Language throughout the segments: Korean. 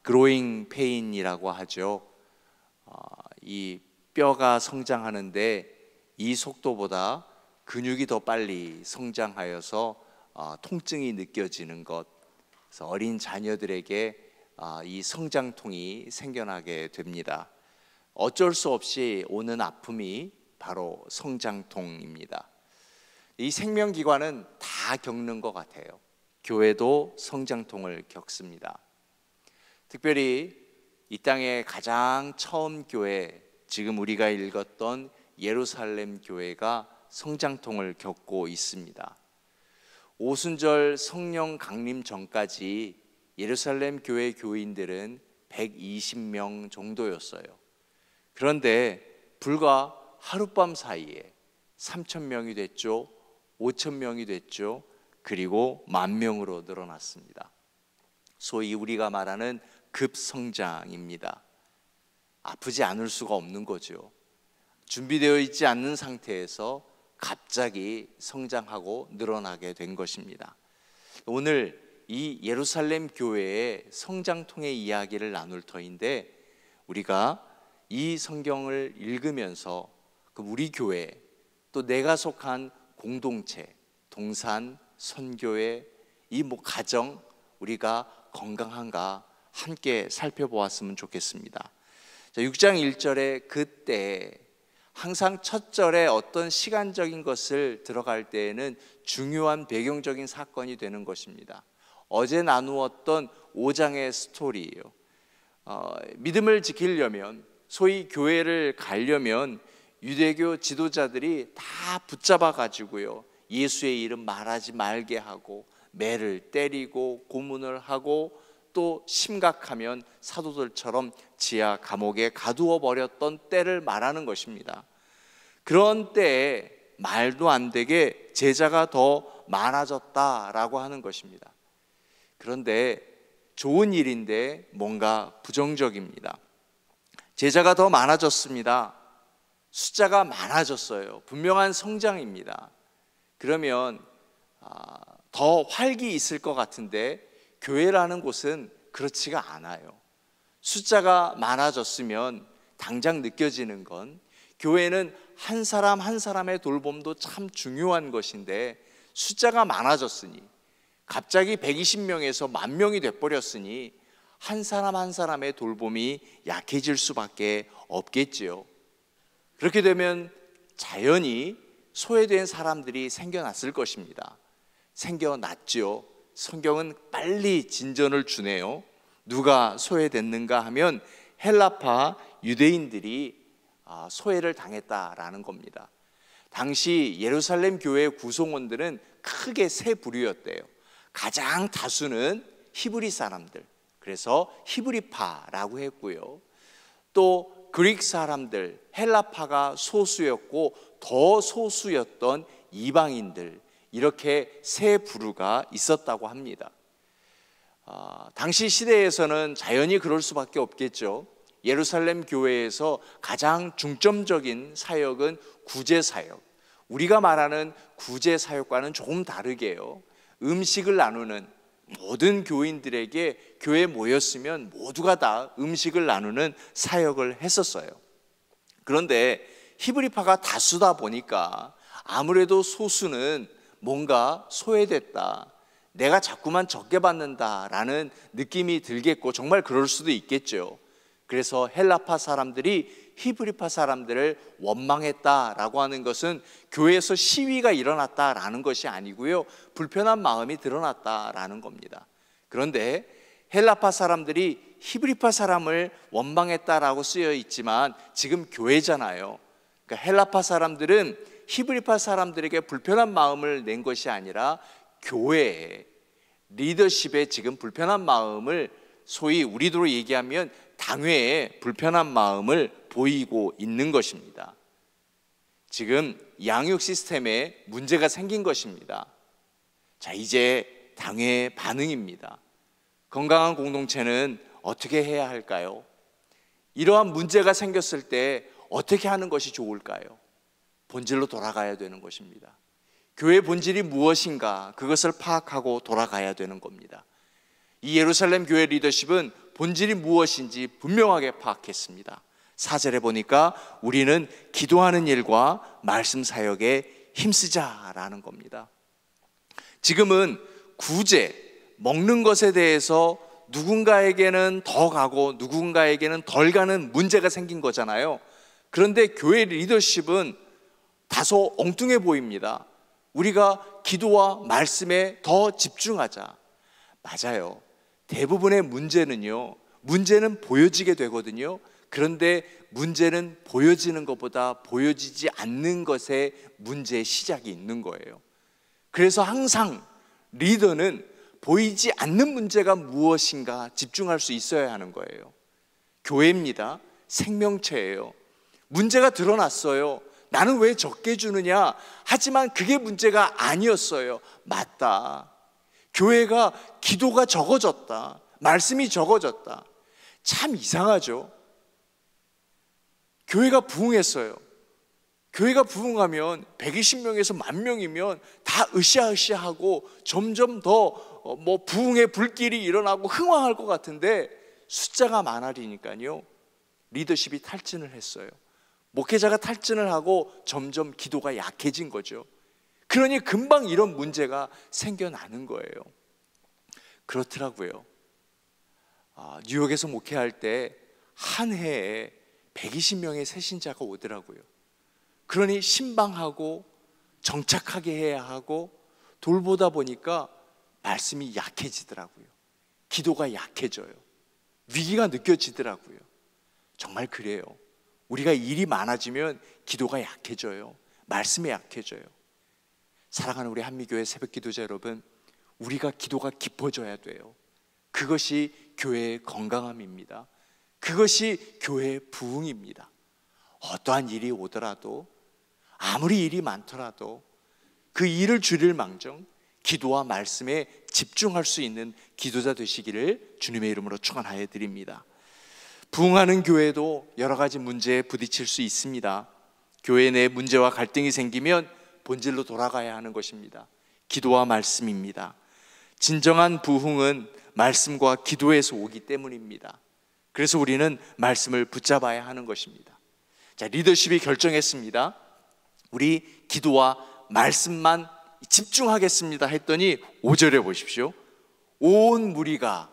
그로잉 페인이라고 하죠. 이 뼈가 성장하는데 이 속도보다 근육이 더 빨리 성장하여서 통증이 느껴지는 것. 그래서 어린 자녀들에게 이 성장통이 생겨나게 됩니다. 어쩔 수 없이 오는 아픔이 바로 성장통입니다. 이 생명기관은 다 겪는 것 같아요. 교회도 성장통을 겪습니다. 특별히 이 땅의 가장 처음 교회, 지금 우리가 읽었던 예루살렘 교회가 성장통을 겪고 있습니다. 오순절 성령 강림 전까지 예루살렘 교회 교인들은 120명 정도였어요. 그런데 불과 하룻밤 사이에 3,000명이 됐죠, 5,000명이 됐죠, 그리고 10,000명으로 늘어났습니다. 소위 우리가 말하는 급성장입니다. 아프지 않을 수가 없는 거죠. 준비되어 있지 않는 상태에서 갑자기 성장하고 늘어나게 된 것입니다. 오늘 이 예루살렘 교회의 성장통의 이야기를 나눌 터인데, 우리가 이 성경을 읽으면서 우리 교회, 또 내가 속한 공동체, 동산, 선교회, 이 가정, 우리가 건강한가 함께 살펴보았으면 좋겠습니다. 6장 1절에 그때, 항상 첫 절에 어떤 시간적인 것을 들어갈 때에는 중요한 배경적인 사건이 되는 것입니다. 어제 나누었던 5장의 스토리예요. 믿음을 지키려면, 소위 교회를 가려면 유대교 지도자들이 다 붙잡아 가지고요, 예수의 이름 말하지 말게 하고 매를 때리고 고문을 하고, 또 심각하면 사도들처럼 지하 감옥에 가두어 버렸던 때를 말하는 것입니다. 그런 때에 말도 안 되게 제자가 더 많아졌다라고 하는 것입니다. 그런데 좋은 일인데 뭔가 부정적입니다. 제자가 더 많아졌습니다. 숫자가 많아졌어요. 분명한 성장입니다. 그러면 더 활기 있을 것 같은데 교회라는 곳은 그렇지가 않아요. 숫자가 많아졌으면 당장 느껴지는 건, 교회는 한 사람 한 사람의 돌봄도 참 중요한 것인데, 숫자가 많아졌으니, 갑자기 120명에서 10,000명이 돼버렸으니 한 사람 한 사람의 돌봄이 약해질 수밖에 없겠지요. 그렇게 되면 자연히 소외된 사람들이 생겨났을 것입니다. 생겨났죠. 성경은 빨리 진전을 주네요. 누가 소외됐는가 하면 헬라파 유대인들이 소외를 당했다라는 겁니다. 당시 예루살렘 교회 구성원들은 크게 세 부류였대요. 가장 다수는 히브리 사람들, 그래서 히브리파라고 했고요. 또 그릭 사람들, 헬라파가 소수였고 더 소수였던 이방인들, 이렇게 세 부류가 있었다고 합니다. 당시 시대에서는 자연히 그럴 수밖에 없겠죠. 예루살렘 교회에서 가장 중점적인 사역은 구제사역, 우리가 말하는 구제사역과는 조금 다르게요, 음식을 나누는, 모든 교인들에게 교회에 모였으면 모두가 다 음식을 나누는 사역을 했었어요. 그런데 히브리파가 다수다 보니까 아무래도 소수는 뭔가 소외됐다, 내가 자꾸만 적게 받는다라는 느낌이 들겠고, 정말 그럴 수도 있겠죠. 그래서 헬라파 사람들이 히브리파 사람들을 원망했다라고 하는 것은 교회에서 시위가 일어났다라는 것이 아니고요, 불편한 마음이 드러났다라는 겁니다. 그런데 헬라파 사람들이 히브리파 사람을 원망했다라고 쓰여 있지만 지금 교회잖아요. 그러니까 헬라파 사람들은 히브리파 사람들에게 불편한 마음을 낸 것이 아니라 교회의 리더십에 지금 불편한 마음을, 소위 우리도로 얘기하면 당회에 불편한 마음을 보이고 있는 것입니다. 지금 양육 시스템에 문제가 생긴 것입니다. 자, 이제 당회의 반응입니다. 건강한 공동체는 어떻게 해야 할까요? 이러한 문제가 생겼을 때 어떻게 하는 것이 좋을까요? 본질로 돌아가야 되는 것입니다. 교회의 본질이 무엇인가, 그것을 파악하고 돌아가야 되는 겁니다. 이 예루살렘 교회 리더십은 본질이 무엇인지 분명하게 파악했습니다. 4절에 보니까 우리는 기도하는 일과 말씀 사역에 힘쓰자라는 겁니다. 지금은 구제, 먹는 것에 대해서 누군가에게는 더 가고 누군가에게는 덜 가는 문제가 생긴 거잖아요. 그런데 교회 리더십은 다소 엉뚱해 보입니다. 우리가 기도와 말씀에 더 집중하자. 맞아요. 대부분의 문제는 보여지게 되거든요. 그런데 문제는 보여지는 것보다 보여지지 않는 것에 문제의 시작이 있는 거예요. 그래서 항상 리더는 보이지 않는 문제가 무엇인가 집중할 수 있어야 하는 거예요. 교회입니다. 생명체예요. 문제가 드러났어요. 나는 왜 적게 주느냐? 하지만 그게 문제가 아니었어요. 맞다. 교회가 기도가 적어졌다. 말씀이 적어졌다. 참 이상하죠. 교회가 부흥했어요. 교회가 부흥하면 120명에서 10,000명이면 다 으쌰으쌰하고 점점 더 부흥의 불길이 일어나고 흥황할 것 같은데 숫자가 많아지니까요, 리더십이 탈진을 했어요. 목회자가 탈진을 하고 점점 기도가 약해진 거죠. 그러니 금방 이런 문제가 생겨나는 거예요. 그렇더라고요. 뉴욕에서 목회할 때 한 해에 120명의 새신자가 오더라고요. 그러니 신방하고 정착하게 해야 하고 돌보다 보니까 말씀이 약해지더라고요. 기도가 약해져요. 위기가 느껴지더라고요. 정말 그래요. 우리가 일이 많아지면 기도가 약해져요. 말씀이 약해져요. 사랑하는 우리 한미교회 새벽기도자 여러분, 우리가 기도가 깊어져야 돼요. 그것이 교회의 건강함입니다. 그것이 교회의 부흥입니다. 어떠한 일이 오더라도, 아무리 일이 많더라도 그 일을 줄일 망정 기도와 말씀에 집중할 수 있는 기도자 되시기를 주님의 이름으로 축원하여 드립니다. 부흥하는 교회도 여러 가지 문제에 부딪힐 수 있습니다. 교회 내 문제와 갈등이 생기면 본질로 돌아가야 하는 것입니다. 기도와 말씀입니다. 진정한 부흥은 말씀과 기도에서 오기 때문입니다. 그래서 우리는 말씀을 붙잡아야 하는 것입니다. 자, 리더십이 결정했습니다. 우리 기도와 말씀만 집중하겠습니다 했더니 5절에 보십시오. 온 무리가,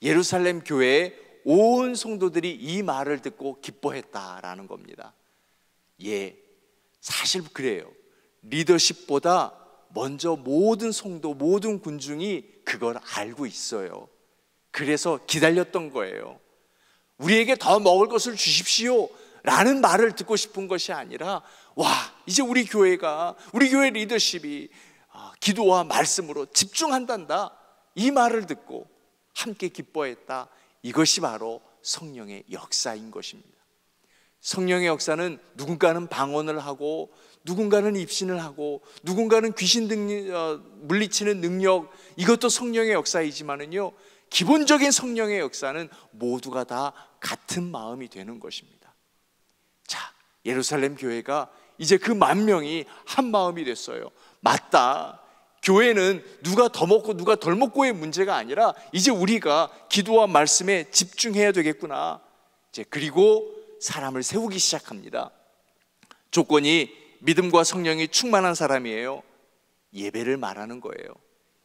예루살렘 교회의 온 성도들이 이 말을 듣고 기뻐했다라는 겁니다. 사실 그래요. 리더십보다 먼저 모든 성도, 모든 군중이 그걸 알고 있어요. 그래서 기다렸던 거예요. 우리에게 더 먹을 것을 주십시오 라는 말을 듣고 싶은 것이 아니라, 이제 우리 교회 리더십이 기도와 말씀으로 집중한단다, 이 말을 듣고 함께 기뻐했다. 이것이 바로 성령의 역사인 것입니다. 성령의 역사는 누군가는 방언을 하고, 누군가는 입신을 하고, 누군가는 귀신 물리치는 능력, 이것도 성령의 역사이지만은요, 기본적인 성령의 역사는 모두가 다 같은 마음이 되는 것입니다. 자, 예루살렘 교회가 이제 그 10,000명이 한 마음이 됐어요. 맞다. 교회는 누가 더 먹고 누가 덜 먹고의 문제가 아니라 이제 우리가 기도와 말씀에 집중해야 되겠구나. 그리고 사람을 세우기 시작합니다. 조건이 믿음과 성령이 충만한 사람이에요. 예배를 말하는 거예요.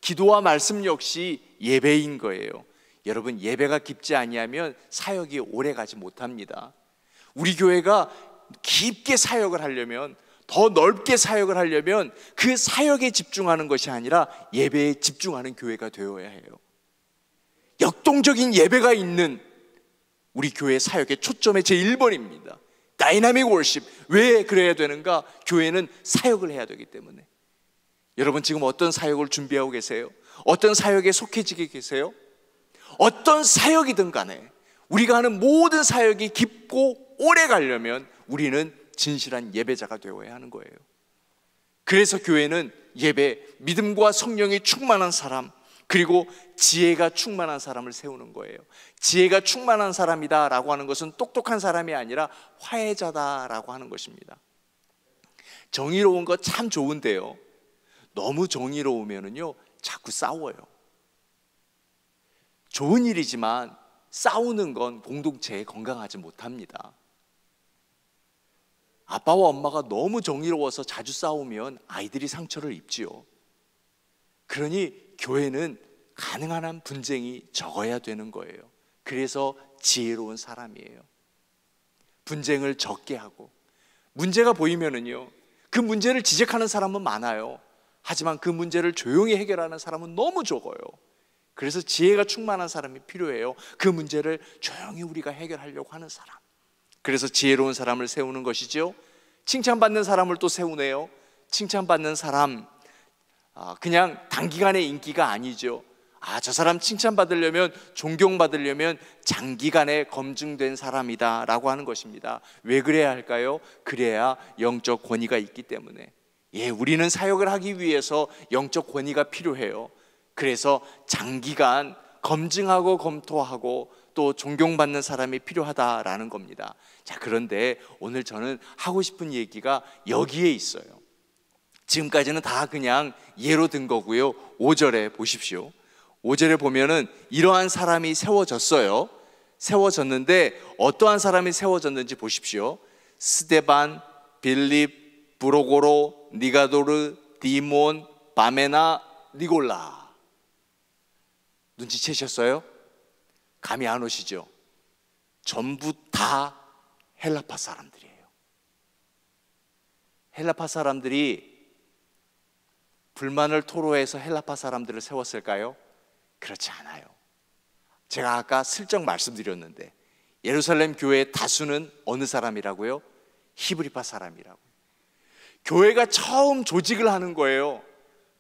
기도와 말씀 역시 예배인 거예요. 여러분, 예배가 깊지 아니하면 사역이 오래 가지 못합니다. 우리 교회가 깊게 사역을 하려면, 더 넓게 사역을 하려면 그 사역에 집중하는 것이 아니라 예배에 집중하는 교회가 되어야 해요. 역동적인 예배가 있는 우리 교회 사역의 초점의 제1번입니다. 다이나믹 월십. 왜 그래야 되는가? 교회는 사역을 해야 되기 때문에. 여러분, 지금 어떤 사역을 준비하고 계세요? 어떤 사역에 속해지게 계세요? 어떤 사역이든 간에 우리가 하는 모든 사역이 깊고 오래 가려면 우리는 진실한 예배자가 되어야 하는 거예요. 그래서 교회는 예배, 믿음과 성령이 충만한 사람, 그리고 지혜가 충만한 사람을 세우는 거예요. 지혜가 충만한 사람이다 라고 하는 것은 똑똑한 사람이 아니라 화해자다 라고 하는 것입니다. 정의로운 거 참 좋은데요, 너무 정의로우면은요 자꾸 싸워요. 좋은 일이지만 싸우는 건 공동체에 건강하지 못합니다. 아빠와 엄마가 너무 정의로워서 자주 싸우면 아이들이 상처를 입지요. 그러니 교회는 가능한 한 분쟁이 적어야 되는 거예요. 그래서 지혜로운 사람이에요. 분쟁을 적게 하고, 문제가 보이면은요 그 문제를 지적하는 사람은 많아요. 하지만 그 문제를 조용히 해결하는 사람은 너무 적어요. 그래서 지혜가 충만한 사람이 필요해요. 그 문제를 조용히 우리가 해결하려고 하는 사람. 그래서 지혜로운 사람을 세우는 것이죠. 칭찬받는 사람을 또 세우네요. 칭찬받는 사람, 그냥 단기간의 인기가 아니죠. 저 사람 칭찬받으려면, 존경받으려면 장기간에 검증된 사람이다 라고 하는 것입니다. 왜 그래야 할까요? 그래야 영적 권위가 있기 때문에. 우리는 사역을 하기 위해서 영적 권위가 필요해요. 그래서 장기간 검증하고 검토하고 또 존경받는 사람이 필요하다라는 겁니다. 자, 그런데 오늘 저는 하고 싶은 얘기가 여기에 있어요. 지금까지는 다 그냥 예로 든 거고요. 5절에 보십시오. 5절에 보면은 이러한 사람이 세워졌어요. 세워졌는데 어떠한 사람이 세워졌는지 보십시오. 스데반, 빌립, 브로고로, 니가도르, 디몬, 바메나, 니골라. 눈치채셨어요? 감이 안 오시죠? 전부 다 헬라파 사람들이에요. 헬라파 사람들이 불만을 토로해서 헬라파 사람들을 세웠을까요? 그렇지 않아요. 제가 아까 슬쩍 말씀드렸는데 예루살렘 교회의 다수는 어느 사람이라고요? 히브리파 사람이라고. 교회가 처음 조직을 하는 거예요.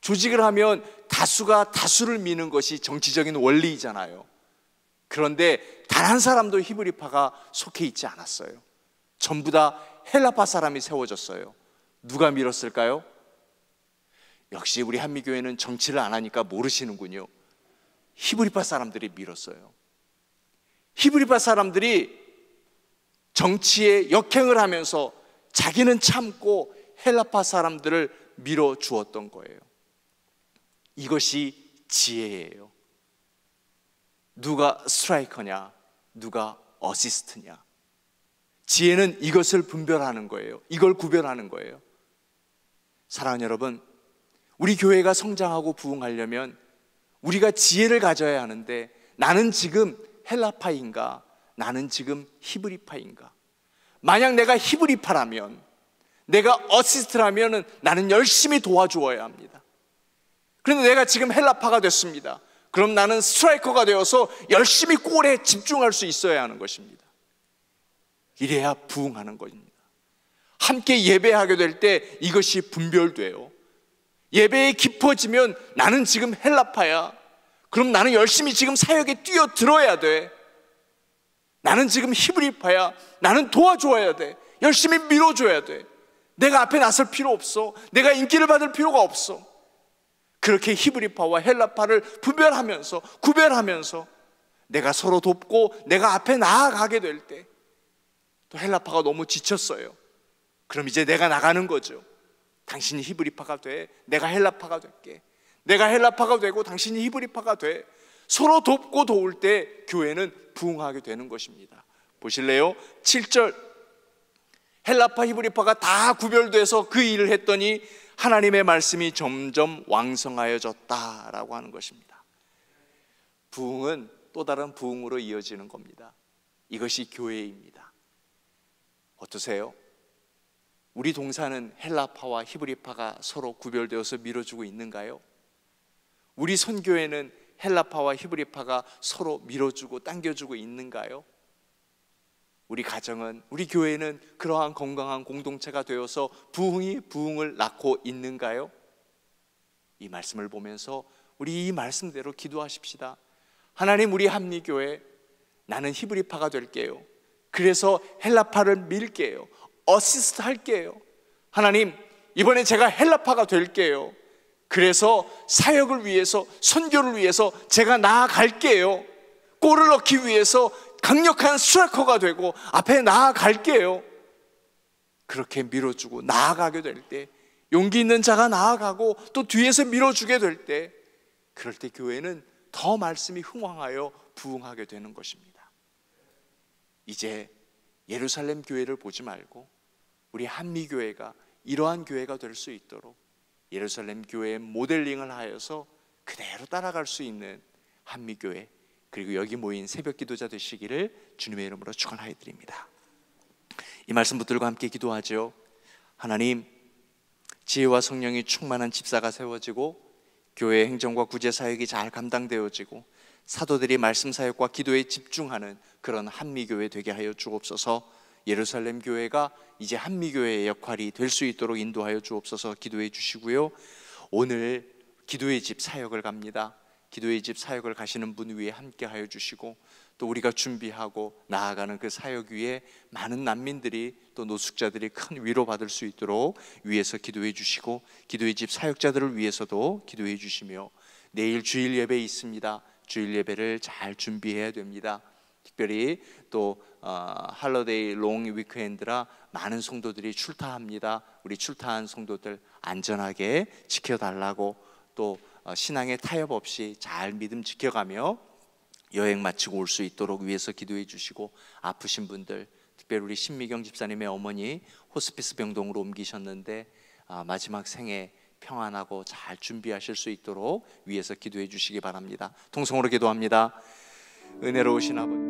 조직을 하면 다수가 다수를 미는 것이 정치적인 원리이잖아요. 그런데 단 한 사람도 히브리파가 속해 있지 않았어요. 전부 다 헬라파 사람이 세워졌어요. 누가 밀었을까요? 역시 우리 한미교회는 정치를 안 하니까 모르시는군요. 히브리파 사람들이 밀었어요. 히브리파 사람들이 정치에 역행을 하면서 자기는 참고 헬라파 사람들을 밀어주었던 거예요. 이것이 지혜예요. 누가 스트라이커냐, 누가 어시스트냐. 지혜는 이것을 분별하는 거예요. 이걸 구별하는 거예요. 사랑하는 여러분, 우리 교회가 성장하고 부흥하려면 우리가 지혜를 가져야 하는데, 나는 지금 헬라파인가, 나는 지금 히브리파인가. 만약 내가 히브리파라면, 내가 어시스트라면 나는 열심히 도와주어야 합니다. 그런데 내가 지금 헬라파가 됐습니다. 그럼 나는 스트라이커가 되어서 열심히 골에 집중할 수 있어야 하는 것입니다. 이래야 부흥하는 것입니다. 함께 예배하게 될 때 이것이 분별돼요. 예배에 깊어지면 나는 지금 헬라파야. 그럼 나는 열심히 지금 사역에 뛰어들어야 돼. 나는 지금 히브리파야. 나는 도와줘야 돼. 열심히 밀어줘야 돼. 내가 앞에 나설 필요 없어. 내가 인기를 받을 필요가 없어. 그렇게 히브리파와 헬라파를 구별하면서 내가 서로 돕고 내가 앞에 나아가게 될 때, 또 헬라파가 너무 지쳤어요. 그럼 이제 내가 나가는 거죠. 당신이 히브리파가 돼, 내가 헬라파가 될게. 내가 헬라파가 되고 당신이 히브리파가 돼. 서로 돕고 도울 때 교회는 부흥하게 되는 것입니다. 보실래요? 7절, 헬라파 히브리파가 다 구별돼서 그 일을 했더니 하나님의 말씀이 점점 왕성하여졌다라고 하는 것입니다. 부흥은 또 다른 부흥으로 이어지는 겁니다. 이것이 교회입니다. 어떠세요? 우리 동사는 헬라파와 히브리파가 서로 구별되어서 밀어주고 있는가요? 우리 선교회는 헬라파와 히브리파가 서로 밀어주고 당겨주고 있는가요? 우리 가정은, 우리 교회는 그러한 건강한 공동체가 되어서 부흥이 부흥을 낳고 있는가요? 이 말씀을 보면서 우리 이 말씀대로 기도하십시다. 하나님, 우리 한미교회, 나는 히브리파가 될게요. 그래서 헬라파를 밀게요. 어시스트 할게요. 하나님, 이번에 제가 헬라파가 될게요. 그래서 사역을 위해서, 선교를 위해서 제가 나아갈게요. 골을 넣기 위해서 강력한 스트라이커가 되고 앞에 나아갈게요. 그렇게 밀어주고 나아가게 될 때, 용기 있는 자가 나아가고 또 뒤에서 밀어주게 될 때, 그럴 때 교회는 더 말씀이 흥왕하여 부흥하게 되는 것입니다. 이제 예루살렘 교회를 보지 말고 우리 한미교회가 이러한 교회가 될 수 있도록 예루살렘 교회의 모델링을 하여서 그대로 따라갈 수 있는 한미교회, 그리고 여기 모인 새벽 기도자 되시기를 주님의 이름으로 축원하여 드립니다. 이 말씀 붙들고 함께 기도하죠. 하나님, 지혜와 성령이 충만한 집사가 세워지고 교회 행정과 구제 사역이 잘 감당되어지고 사도들이 말씀 사역과 기도에 집중하는 그런 한미교회 되게 하여 주옵소서. 예루살렘 교회가 이제 한미교회의 역할이 될 수 있도록 인도하여 주옵소서. 기도해 주시고요. 오늘 기도의 집 사역을 갑니다. 기도의 집 사역을 가시는 분 위에 함께 하여 주시고, 또 우리가 준비하고 나아가는 그 사역 위에 많은 난민들이 또 노숙자들이 큰 위로받을 수 있도록 위에서 기도해 주시고, 기도의 집 사역자들을 위해서도 기도해 주시며, 내일 주일 예배 있습니다. 주일 예배를 잘 준비해야 됩니다. 특별히 또 할러데이 롱 위크엔드라 많은 성도들이 출타합니다. 우리 출타한 성도들 안전하게 지켜달라고, 또 신앙의 타협 없이 잘 믿음 지켜가며 여행 마치고 올 수 있도록 위해서 기도해 주시고, 아프신 분들, 특별히 우리 신미경 집사님의 어머니 호스피스 병동으로 옮기셨는데 마지막 생에 평안하고 잘 준비하실 수 있도록 위해서 기도해 주시기 바랍니다. 통성으로 기도합니다. 은혜로우신 아버지,